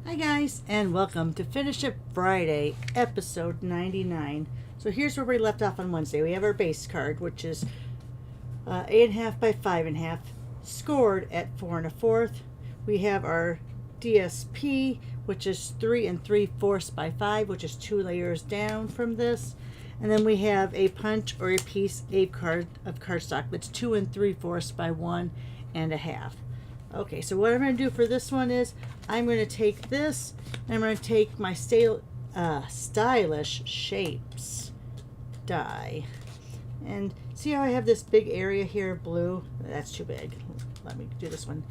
Hi guys, and welcome to Finish It Friday, episode 99. So here's where we left off on Wednesday. We have our base card, which is 8.5 by 5.5, scored at 4 1/4. We have our DSP, which is 3 3/4 by 5, which is 2 layers down from this. And then we have a punch or a piece of cardstock that's 2 3/4 by 1.5. Okay, so what I'm going to do for this one is I'm going to take this and I'm going to take my Stylish Shapes die. And see how I have this big area here, blue? That's too big. Let me do this one.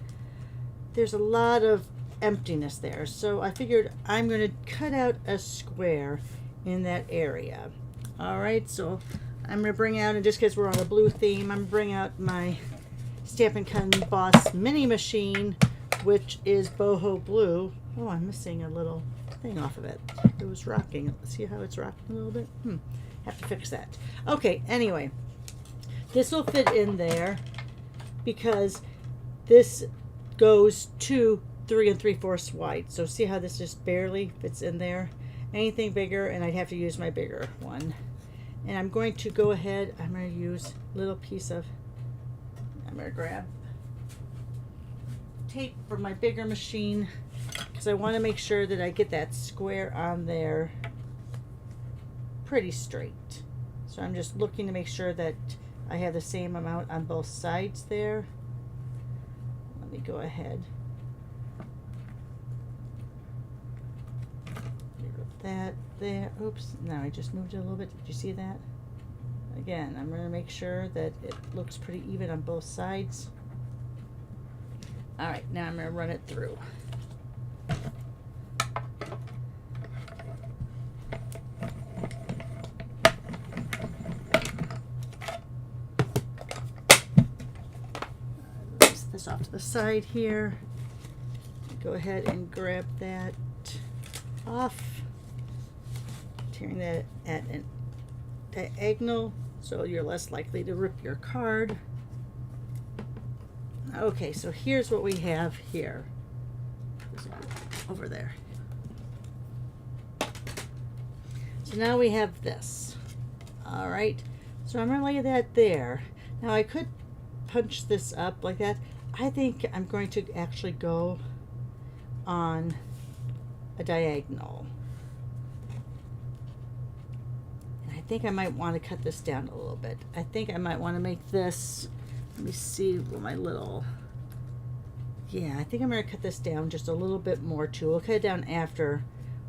There's a lot of emptiness there, so I figured I'm going to cut out a square in that area. Alright, so I'm going to bring out, and just because we're on a blue theme, I'm going to bring out my Stampin' Cut Emboss mini machine, which is boho blue. Oh, I'm missing a little thing off of it. It was rocking. See how it's rocking a little bit? Have to fix that. Okay, anyway, this will fit in there because this goes to 3 3/4 wide. So see how this just barely fits in there? Anything bigger and I'd have to use my bigger one. And I'm going to go ahead, I'm going to use a little piece of, I'm going to grab tape from my bigger machine because I want to make sure that I get that square on there pretty straight. So I'm just looking to make sure that I have the same amount on both sides there. Let me go ahead. That there. Oops, no, I just moved it a little bit. Did you see that? Again, I'm going to make sure that it looks pretty even on both sides. Alright, now I'm going to run it through. Release this off to the side here. Go ahead and grab that off. Tearing that at an diagonal so you're less likely to rip your card. Okay, so here's what we have here. Over there. So now we have this. Alright, so I'm going to lay that there. Now I could punch this up like that. I think I'm going to actually go on a diagonal. I think I might want to cut this down a little bit. I think I might want to make this, let me see my little, yeah, I think I'm going to cut this down just a little bit more too. We'll cut it down after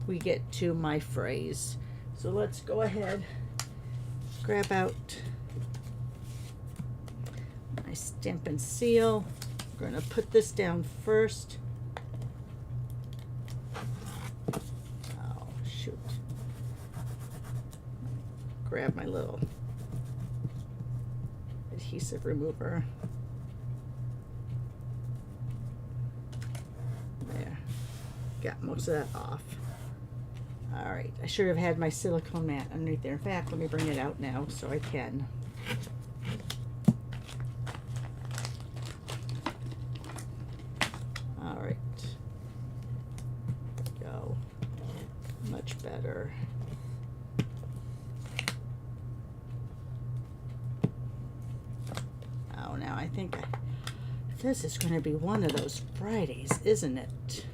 we get to my phrase. So let's go ahead, grab out my Stampin' Seal. We're going to put this down first. Oh, shoot. Grab my little adhesive remover. There. Got most of that off. Alright, I should have had my silicone mat underneath there. In fact, let me bring it out now so I can. Alright. Go. Much better. Now I think this is going to be one of those Fridays, isn't it?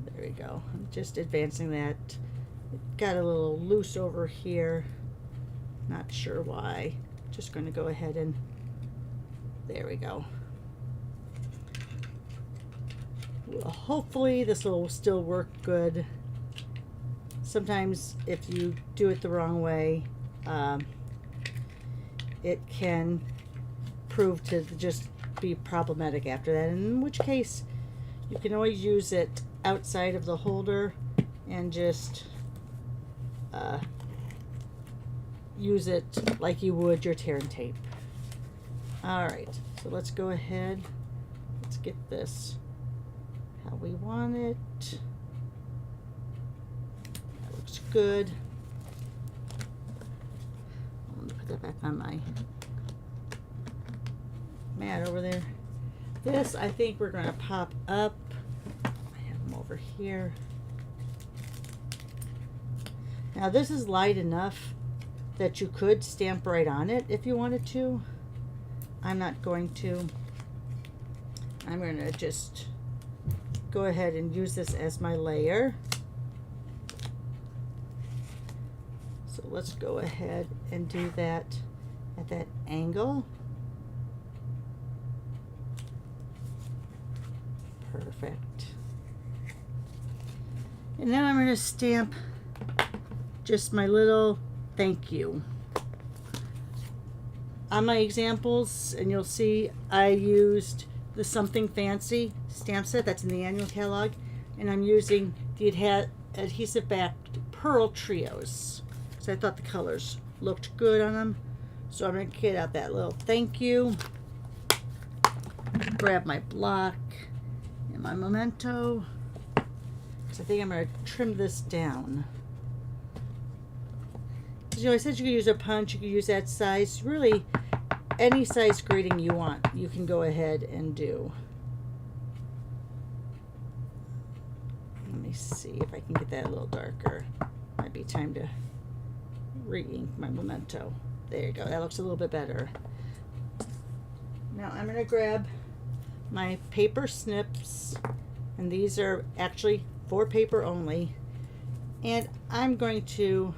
There we go. I'm just advancing that. It got a little loose over here. Not sure why. Just going to go ahead and there we go. Well, hopefully this will still work good. Sometimes if you do it the wrong way, it can prove to just be problematic after that, in which case you can always use it outside of the holder and just use it like you would your tear and tape. Alright, so let's go ahead. Let's get this how we want it. That looks good. I'm going to put that back on my mat over there. This, I think we're going to pop up. I have them over here. Now this is light enough that you could stamp right on it if you wanted to. I'm not going to. I'm going to just go ahead and use this as my layer. So let's go ahead and do that at that angle. Perfect. And then I'm going to stamp just my little thank you. On my examples, and you'll see I used the Something Fancy stamp set that's in the annual catalog, and I'm using the adhesive backed Pearl Trios. So I thought the colors looked good on them. So I'm going to get out that little thank you, grab my block and my memento, because I think I'm going to trim this down. You know, I said you could use a punch, you could use that size. Really, any size grading you want, you can go ahead and do. Let me see if I can get that a little darker. Might be time to re-ink my memento. There you go, that looks a little bit better. Now I'm going to grab my paper snips, and these are actually for paper only, and I'm going to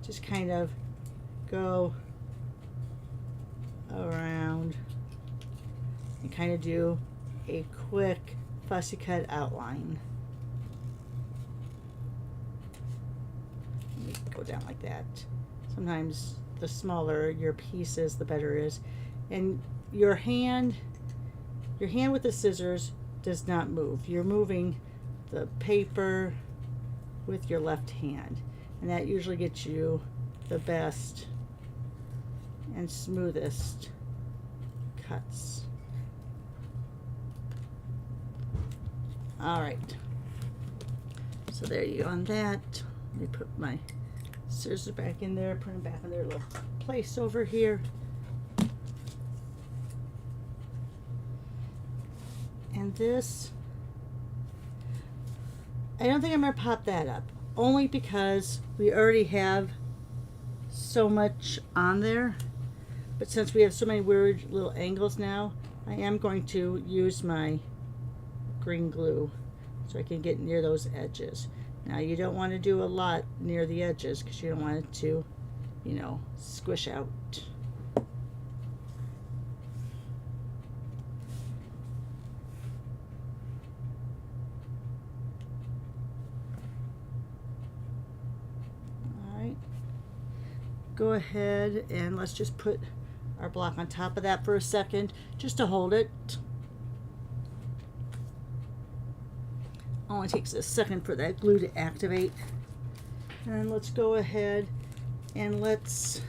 just kind of go around and kind of do a quick fussy cut outline. Let me go down like that. Sometimes the smaller your piece is, the better it is. And your hand with the scissors does not move. You're moving the paper with your left hand. And that usually gets you the best and smoothest cuts. All right. So there you go on that. Let me put my scissors back in there, put them back in their little place over here. And this, I don't think I'm going to pop that up. Only because we already have so much on there. But since we have so many weird little angles now, I am going to use my green glue so I can get near those edges. Now you don't want to do a lot near the edges because you don't want it to, you know, squish out. Go ahead and let's just put our block on top of that for a second just to hold it. Only takes a second for that glue to activate. And let's go ahead and let's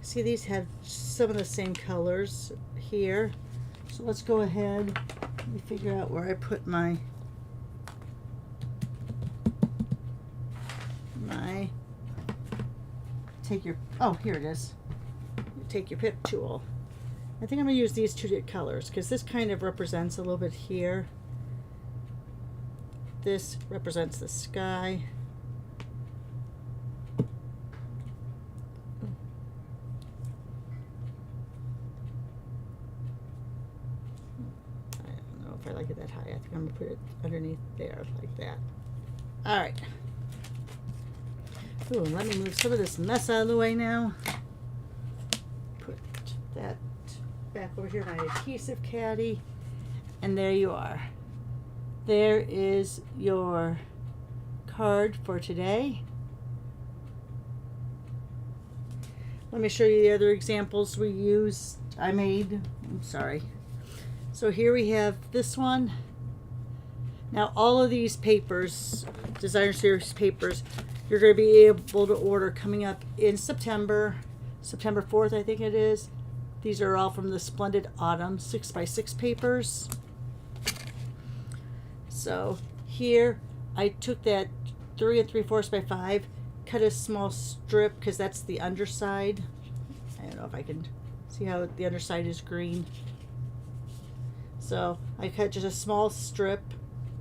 see, these have some of the same colors here. So let's go ahead, let me figure out where I put my here it is. Take your pick tool. I think I'm going to use these two colors because this kind of represents a little bit here. This represents the sky. I don't know if I like it that high. I think I'm going to put it underneath there like that. All right. Ooh, let me move some of this mess out of the way now. Put that back over here, my adhesive caddy. And there you are. There is your card for today. Let me show you the other examples I made. I'm sorry. So here we have this one. Now all of these papers, Designer Series papers, you're going to be able to order coming up in September 4th, I think it is. These are all from the Splendid Autumn 6x6 papers. So here I took that 3 3/4 by 5, cut a small strip because that's the underside. I don't know if I can see how the underside is green. So I cut just a small strip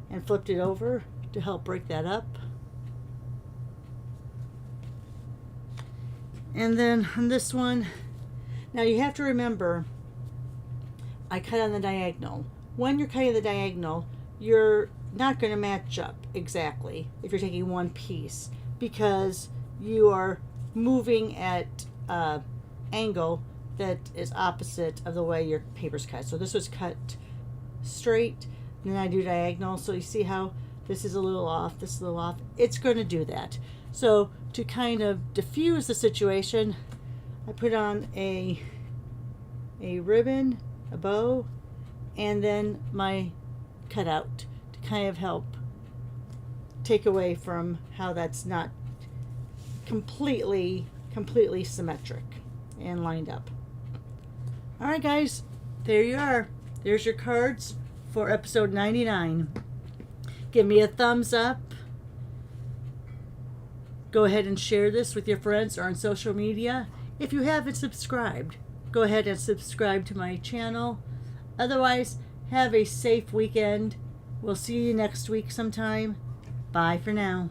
and flipped it over to help break that up. And then on this one, now you have to remember, I cut on the diagonal. When you're cutting the diagonal, you're not going to match up exactly if you're taking one piece, because you are moving at angle that is opposite of the way your paper's cut. So this was cut straight, and then I do diagonal. So you see how this is a little off, this is a little off. It's going to do that. So to kind of diffuse the situation, I put on a ribbon, a bow, and then my cutout to kind of help take away from how that's not completely symmetric and lined up. All right, guys, there you are. There's your cards for episode 99. Give me a thumbs up. Go ahead and share this with your friends or on social media. If you haven't subscribed, go ahead and subscribe to my channel. Otherwise, have a safe weekend. We'll see you next week sometime. Bye for now.